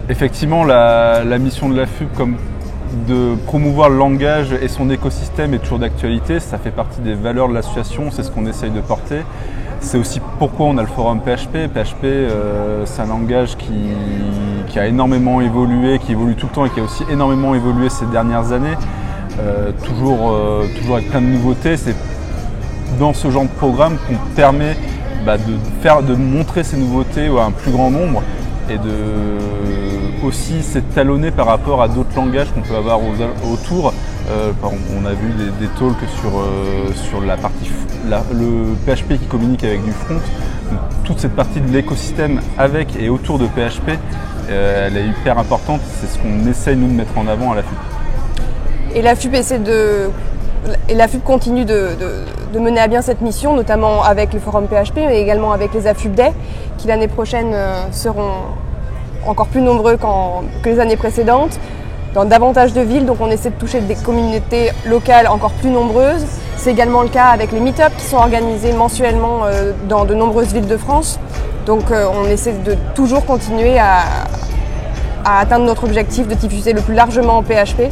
Effectivement, la mission de la FUP, comme de promouvoir le langage et son écosystème, est toujours d'actualité. Ça fait partie des valeurs de l'association, c'est ce qu'on essaye de porter. C'est aussi pourquoi on a le forum PHP. PHP, c'est un langage qui a énormément évolué, qui évolue tout le temps et qui a aussi énormément évolué ces dernières années. Toujours avec plein de nouveautés. C'est dans ce genre de programme qu'on permet de montrer ces nouveautés à un plus grand nombre et de aussi s'étalonner par rapport à d'autres langages qu'on peut avoir autour. On a vu des talks sur la partie le PHP qui communique avec du front. Donc, toute cette partie de l'écosystème avec et autour de PHP, elle est hyper importante. C'est ce qu'on essaye nous de mettre en avant à la FUP. Et la FUP continue de mener à bien cette mission, notamment avec le forum PHP, mais également avec les AFUP Day, qui l'année prochaine seront encore plus nombreux que les années précédentes, dans davantage de villes. Donc on essaie de toucher des communautés locales encore plus nombreuses. C'est également le cas avec les meet-ups qui sont organisés mensuellement dans de nombreuses villes de France. Donc on essaie de toujours continuer à atteindre notre objectif de diffuser le plus largement en PHP.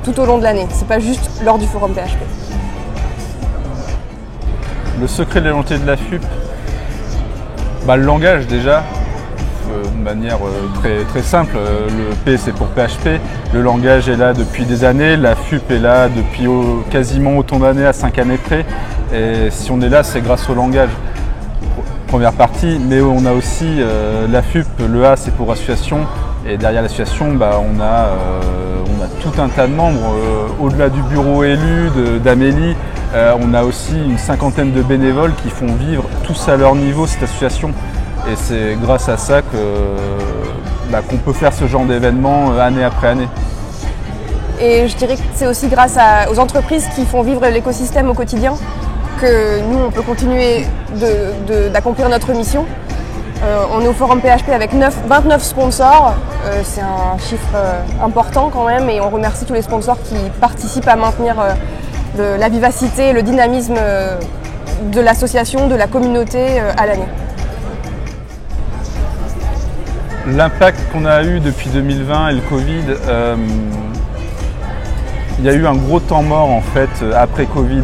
Tout au long de l'année, c'est pas juste lors du forum PHP. Le secret de la volonté de la FUP, le langage déjà, de manière très simple. Le P c'est pour PHP, le langage est là depuis des années, la FUP est là depuis quasiment autant d'années, à 5 années près. Et si on est là, c'est grâce au langage. Première partie, mais on a aussi la FUP, le A c'est pour association. Et derrière l'association, on a tout un tas de membres. Au-delà du bureau élu, d'Amélie, on a aussi une cinquantaine de bénévoles qui font vivre tous à leur niveau cette association. Et c'est grâce à ça qu'on peut faire ce genre d'événements année après année. Et je dirais que c'est aussi grâce aux entreprises qui font vivre l'écosystème au quotidien que nous, on peut continuer d'accomplir notre mission. On est au forum PHP avec 29 sponsors, c'est un chiffre important quand même, et on remercie tous les sponsors qui participent à maintenir la vivacité, le dynamisme de l'association, de la communauté à l'année. L'impact qu'on a eu depuis 2020 et le Covid, il y a eu un gros temps mort en fait après Covid.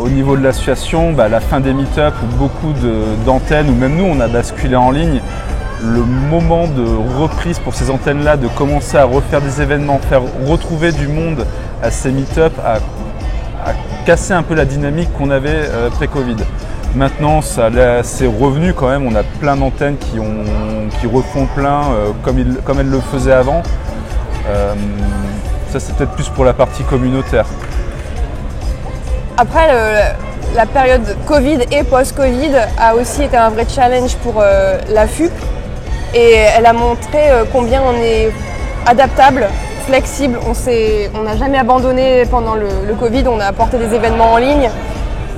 Au niveau de l'association, la fin des meet-up où beaucoup d'antennes, ou même nous on a basculé en ligne, le moment de reprise pour ces antennes-là, de commencer à refaire des événements, faire retrouver du monde à ces meet-up, a cassé un peu la dynamique qu'on avait pré-Covid. Maintenant, c'est revenu quand même, on a plein d'antennes qui refont plein comme elles le faisaient avant. Ça c'est peut-être plus pour la partie communautaire. Après, la période Covid et post-Covid a aussi été un vrai challenge pour la FUP, et elle a montré combien on est adaptable, flexible. On n'a jamais abandonné pendant le Covid, on a apporté des événements en ligne,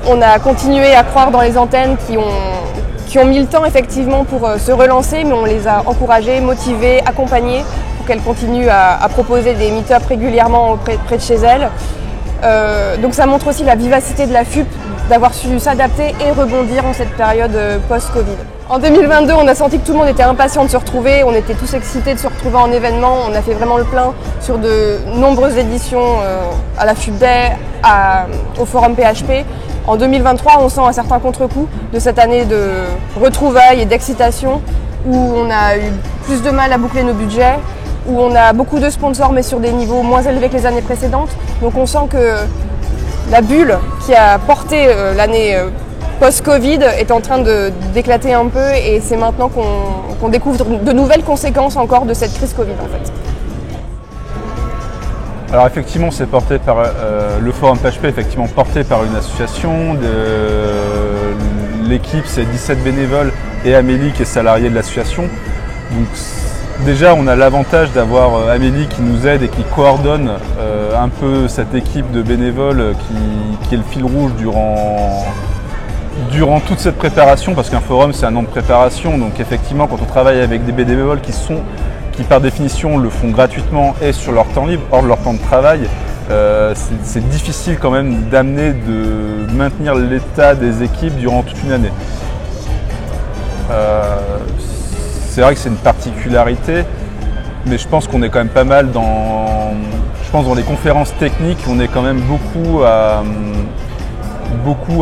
on a continué à croire dans les antennes qui ont mis le temps effectivement pour se relancer, mais on les a encouragées, motivées, accompagnées pour qu'elles continuent à proposer des meet-up régulièrement près de chez elles. Donc ça montre aussi la vivacité de la FUP d'avoir su s'adapter et rebondir en cette période post-Covid. En 2022, on a senti que tout le monde était impatient de se retrouver, on était tous excités de se retrouver en événement, on a fait vraiment le plein sur de nombreuses éditions à la FUP Day, au forum PHP. En 2023, on sent un certain contre-coup de cette année de retrouvailles et d'excitation où on a eu plus de mal à boucler nos budgets, où on a beaucoup de sponsors mais sur des niveaux moins élevés que les années précédentes. Donc on sent que la bulle qui a porté l'année post-Covid est en train d'éclater un peu, et c'est maintenant qu'on découvre de nouvelles conséquences encore de cette crise Covid en fait. Alors effectivement, c'est porté par le forum PHP, effectivement porté par une association. L'équipe, c'est 17 bénévoles et Amélie qui est salariée de l'association. Donc déjà, on a l'avantage d'avoir Amélie qui nous aide et qui coordonne un peu cette équipe de bénévoles qui est le fil rouge durant toute cette préparation, parce qu'un forum, c'est un an de préparation. Donc effectivement, quand on travaille avec des bénévoles qui par définition le font gratuitement et sur leur temps libre, hors de leur temps de travail, c'est difficile quand même de maintenir l'état des équipes durant toute une année. c'est vrai que c'est une particularité, mais je pense qu'on est quand même pas mal dans les conférences techniques, on est quand même beaucoup à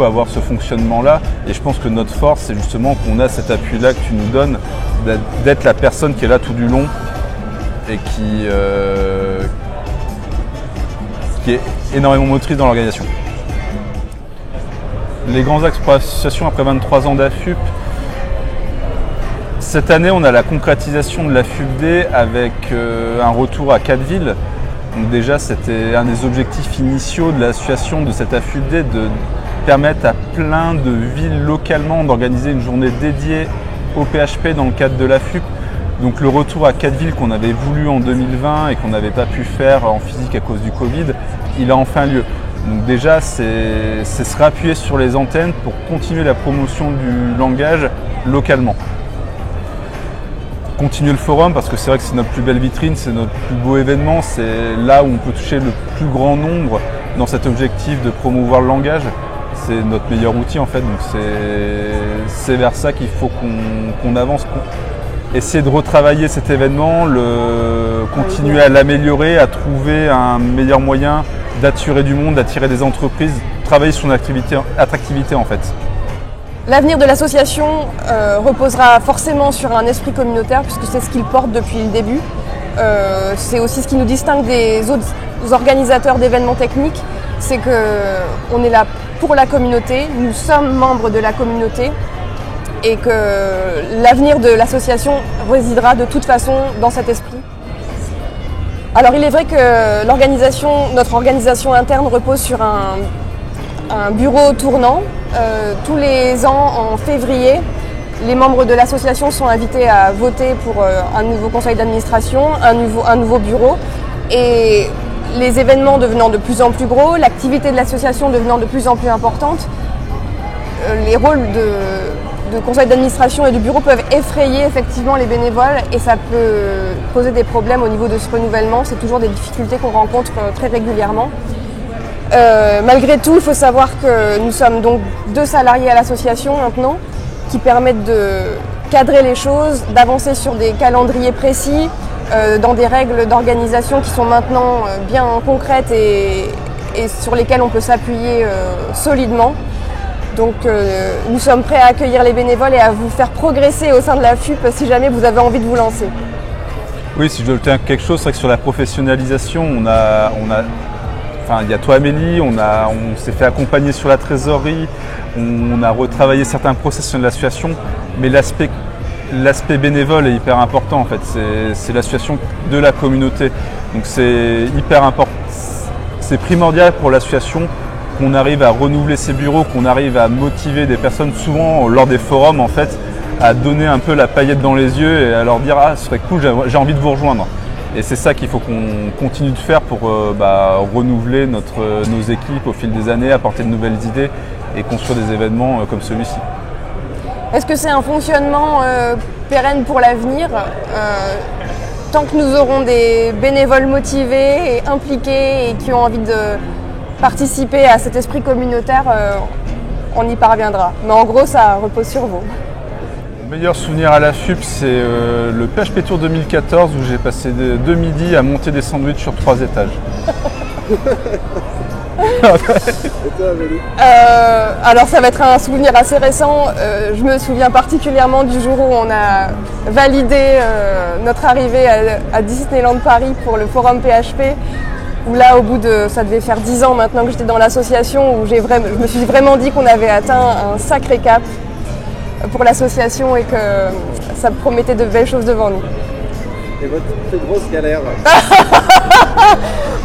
avoir ce fonctionnement-là. Et je pense que notre force, c'est justement qu'on a cet appui-là que tu nous donnes, d'être la personne qui est là tout du long et qui est énormément motrice dans l'organisation. Les grands axes pour l'association après 23 ans d'AFUP. Cette année, on a la concrétisation de la FUPD avec un retour à 4 villes. Donc déjà, c'était un des objectifs initiaux de l'association de cette AFUPD, de permettre à plein de villes localement d'organiser une journée dédiée au PHP dans le cadre de l'AFUP. Donc le retour à 4 villes qu'on avait voulu en 2020 et qu'on n'avait pas pu faire en physique à cause du Covid, il a enfin lieu. Donc déjà, c'est se réappuyer sur les antennes pour continuer la promotion du langage localement. Continuer le forum parce que c'est vrai que c'est notre plus belle vitrine, c'est notre plus beau événement, c'est là où on peut toucher le plus grand nombre dans cet objectif de promouvoir le langage. C'est notre meilleur outil en fait, donc c'est vers ça qu'il faut qu'on avance. Essayer de retravailler cet événement, continuer à l'améliorer, à trouver un meilleur moyen d'attirer du monde, d'attirer des entreprises, travailler sur une attractivité en fait. L'avenir de l'association reposera forcément sur un esprit communautaire puisque c'est ce qu'il porte depuis le début. C'est aussi ce qui nous distingue des autres organisateurs d'événements techniques, c'est qu'on est là pour la communauté, nous sommes membres de la communauté et que l'avenir de l'association résidera de toute façon dans cet esprit. Alors il est vrai que notre organisation interne repose sur un bureau tournant. Tous les ans, en février, les membres de l'association sont invités à voter pour un nouveau conseil d'administration, un nouveau bureau. Et les événements devenant de plus en plus gros, l'activité de l'association devenant de plus en plus importante, les rôles de conseil d'administration et de bureau peuvent effrayer effectivement les bénévoles et ça peut poser des problèmes au niveau de ce renouvellement. C'est toujours des difficultés qu'on rencontre très régulièrement. Malgré tout, il faut savoir que nous sommes donc 2 salariés à l'association maintenant qui permettent de cadrer les choses, d'avancer sur des calendriers précis, dans des règles d'organisation qui sont maintenant bien concrètes et sur lesquelles on peut s'appuyer solidement. Donc nous sommes prêts à accueillir les bénévoles et à vous faire progresser au sein de la FUP si jamais vous avez envie de vous lancer. Oui, si je dois dire quelque chose, c'est vrai que sur la professionnalisation, il y a toi Amélie, on s'est fait accompagner sur la trésorerie, on a retravaillé certains process de l'association, mais l'aspect bénévole est hyper important en fait, c'est l'association de la communauté. Donc c'est hyper important, c'est primordial pour l'association qu'on arrive à renouveler ses bureaux, qu'on arrive à motiver des personnes, souvent lors des forums en fait, à donner un peu la paillette dans les yeux et à leur dire « Ah, ce serait cool, j'ai envie de vous rejoindre ». Et c'est ça qu'il faut qu'on continue de faire pour renouveler nos équipes au fil des années, apporter de nouvelles idées et construire des événements comme celui-ci. Est-ce que c'est un fonctionnement pérenne pour l'avenir ? Tant que nous aurons des bénévoles motivés et impliqués et qui ont envie de participer à cet esprit communautaire, on y parviendra. Mais en gros, ça repose sur vous. Le meilleur souvenir à la FUP, c'est le PHP Tour 2014 où j'ai passé 2 midis à monter des sandwichs sur 3 étages. Alors ça va être un souvenir assez récent. Je me souviens particulièrement du jour où on a validé notre arrivée à Disneyland Paris pour le forum PHP. Où là, au bout de, ça devait faire 10 ans maintenant que j'étais dans l'association, où je me suis vraiment dit qu'on avait atteint un sacré cap pour l'association et que ça promettait de belles choses devant nous. Et votre plus grosse galère?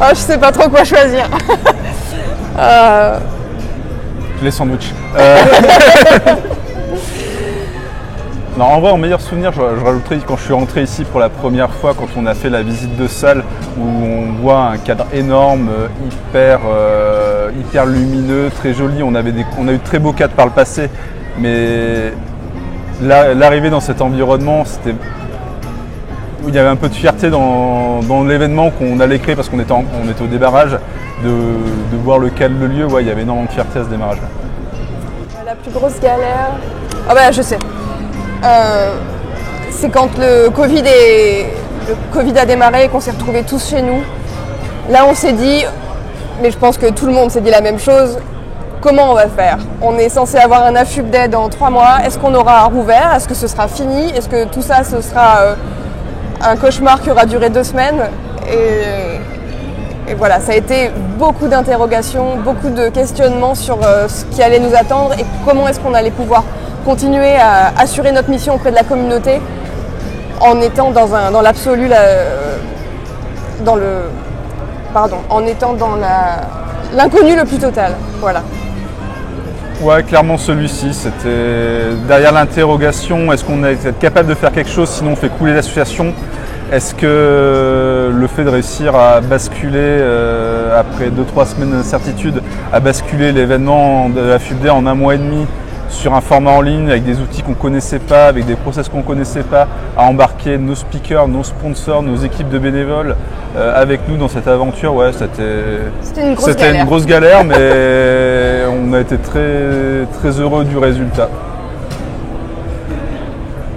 Oh, je sais pas trop quoi choisir. Les sandwichs. Non, en vrai, en meilleur souvenir, je rajouterais quand je suis rentré ici pour la première fois, quand on a fait la visite de salle, où on voit un cadre énorme, hyper lumineux, très joli. On a eu de très beaux cadres par le passé, mais l'arrivée dans cet environnement, il y avait un peu de fierté dans l'événement qu'on allait créer parce qu'on était au débarrage, de voir le lieu, ouais, il y avait énormément de fierté à ce démarrage. La plus grosse galère, je sais. c'est quand le Covid a démarré et qu'on s'est retrouvés tous chez nous. Là, on s'est dit, mais je pense que tout le monde s'est dit la même chose, comment on va faire? On est censé avoir un AFUB Day dans 3 mois. Est-ce qu'on aura rouvert? Est-ce que ce sera fini? Est-ce que tout ça, ce sera un cauchemar qui aura duré 2 semaines? Et voilà, ça a été beaucoup d'interrogations, beaucoup de questionnements sur ce qui allait nous attendre et comment est-ce qu'on allait pouvoir continuer à assurer notre mission auprès de la communauté en étant dans l'absolu, en étant dans l'inconnu le plus total. Voilà. Ouais, clairement celui-ci, c'était derrière l'interrogation, est-ce qu'on est capable de faire quelque chose, sinon on fait couler l'association? Est-ce que le fait de réussir à basculer, après 2-3 semaines d'incertitude, à basculer l'événement de la FUB Day en 1 mois et demi sur un format en ligne avec des outils qu'on ne connaissait pas, avec des process qu'on ne connaissait pas, à embarquer nos speakers, nos sponsors, nos équipes de bénévoles avec nous dans cette aventure, ouais, c'était une grosse galère, mais on a été très, très heureux du résultat.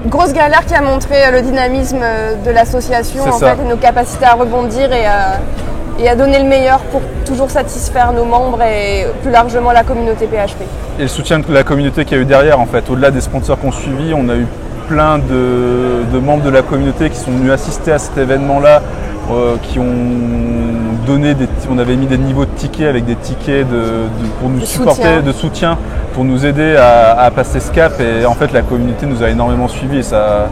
Grosse galère qui a montré le dynamisme de l'association et nos capacités à rebondir et à donner le meilleur pour toujours satisfaire nos membres et plus largement la communauté PHP. Et le soutien de la communauté qu'il y a eu derrière, en fait, au-delà des sponsors qu'on suivi, on a eu plein de membres de la communauté qui sont venus assister à cet événement-là, qui ont donné on avait mis des niveaux de tickets avec des tickets pour nous supporter, de soutien, pour nous aider à passer ce cap. Et en fait, la communauté nous a énormément suivis et ça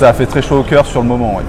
a fait très chaud au cœur sur le moment. Ouais.